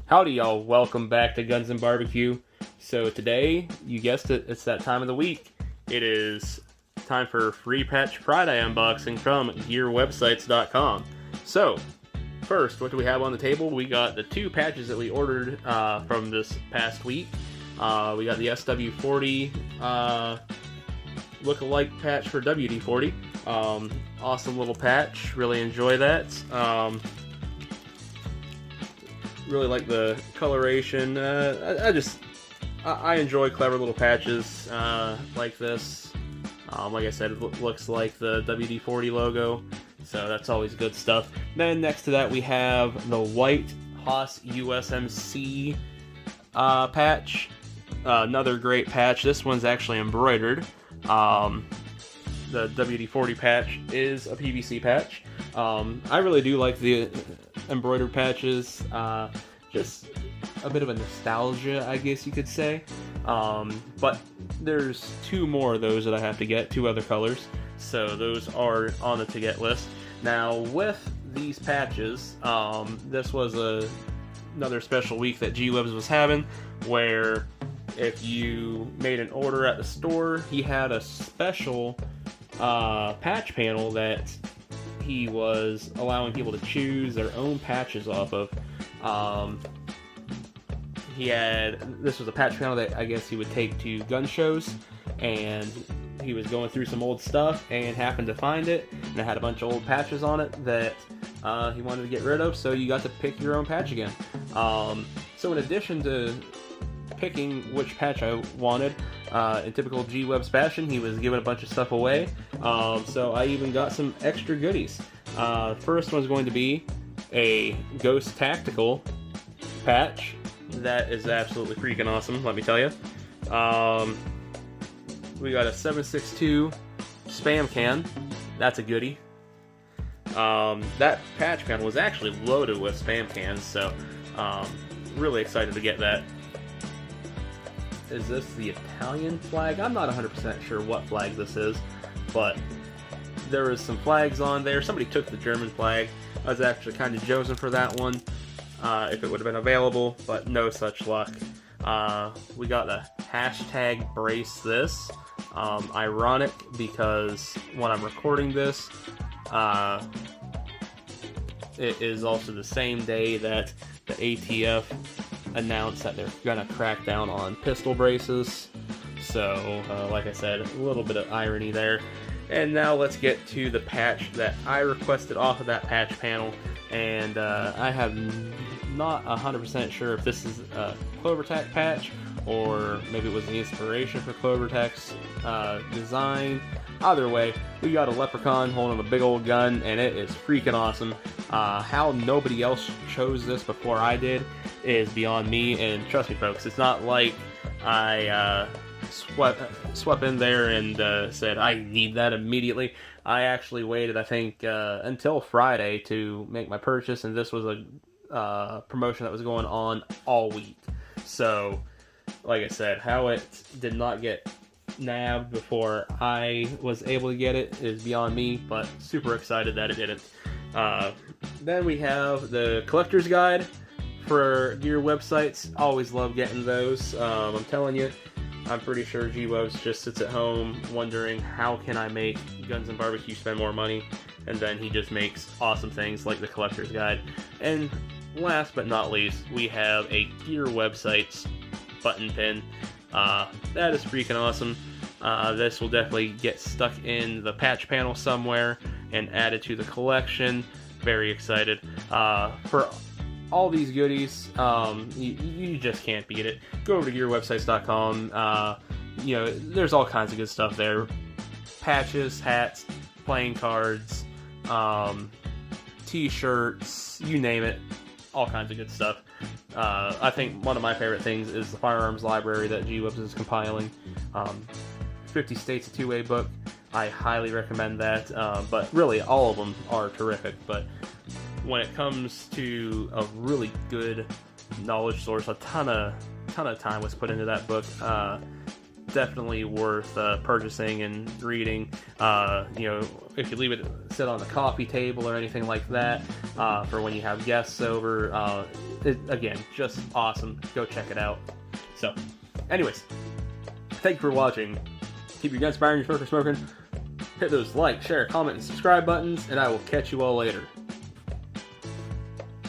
Howdy y'all, welcome back to Guns and Barbecue. So today, you guessed it, it's that time of the week. It is time for Free Patch Friday unboxing from YOIR. So, first, what do we have on the table? We got the two patches that we ordered from this past week. We got the SW40 look-alike patch for WD-40. Awesome little patch, really enjoy that. Really like the coloration. I enjoy clever little patches like this. Like I said, it looks like the WD-40 logo, so that's always good stuff. Then next to that we have the white Haas USMC patch. Another great patch. This one's actually embroidered. The WD-40 patch is a PVC patch. I really do like the embroidered patches. Just a bit of a nostalgia, I guess you could say. But there's two more of those that I have to get, two other colors. So those are on the to-get list. Now, with these patches, this was another special week that G-Webs was having, where if you made an order at the store, he had a special patch panel that he was allowing people to choose their own patches off of. This was a patch panel that I guess he would take to gun shows, and he was going through some old stuff and happened to find it, and it had a bunch of old patches on it that he wanted to get rid of, so you got to pick your own patch again. So in addition to picking which patch I wanted, in typical G-Webs fashion, he was giving a bunch of stuff away, so I even got some extra goodies. First one's going to be a Ghost Tactical patch. That is absolutely freaking awesome, let me tell you. We got a 7.62 spam can. That's a goodie. That patch panel was actually loaded with spam cans, so really excited to get that. Is this the Italian flag? I'm not 100% sure what flag this is, but there was some flags on there. Somebody took the German flag. I was actually kind of chosen for that one, if it would have been available, but no such luck. We got the hashtag brace this. Ironic because when I'm recording this, it is also the same day that the ATF announced that they're gonna crack down on pistol braces. So, like I said, a little bit of irony there. And now let's get to the patch that I requested off of that patch panel, and I have not 100% sure if this is a CloverTac patch or maybe it was the inspiration for CloverTac's design. Either way, we got a leprechaun holding a big old gun, and it is freaking awesome. How nobody else chose this before I did is beyond me, and trust me folks, it's not like I swept in there and said I need that immediately. I actually waited, I think, until Friday to make my purchase, and this was a promotion that was going on all week. So, like I said, how it did not get nabbed before I was able to get it is beyond me, but super excited that it didn't. Then we have the collector's guide for gear websites. Always love getting those. I'm telling you, I'm pretty sure G-Webs just sits at home wondering how can I make Guns and Barbecue spend more money, and then he just makes awesome things like the collector's guide. And last but not least, we have a gear websites button pin. That is freaking awesome. This will definitely get stuck in the patch panel somewhere and added to the collection. Very excited. For all these goodies, you just can't beat it. Go over to gearwebsites.com. There's all kinds of good stuff there. Patches, hats, playing cards, t-shirts, you name it. All kinds of good stuff. I think one of my favorite things is the firearms library that G-Webs is compiling. 50 States, a two-way book. I highly recommend that. But really, all of them are terrific. But when it comes to a really good knowledge source, a ton of time was put into that book. Definitely worth purchasing and reading. If you leave it sit on the coffee table or anything like that for when you have guests over. Again, just awesome. Go check it out. So, anyways, thank you for watching. Keep your guns firing, your smoker smoking. Hit those like, share, comment, and subscribe buttons, and I will catch you all later.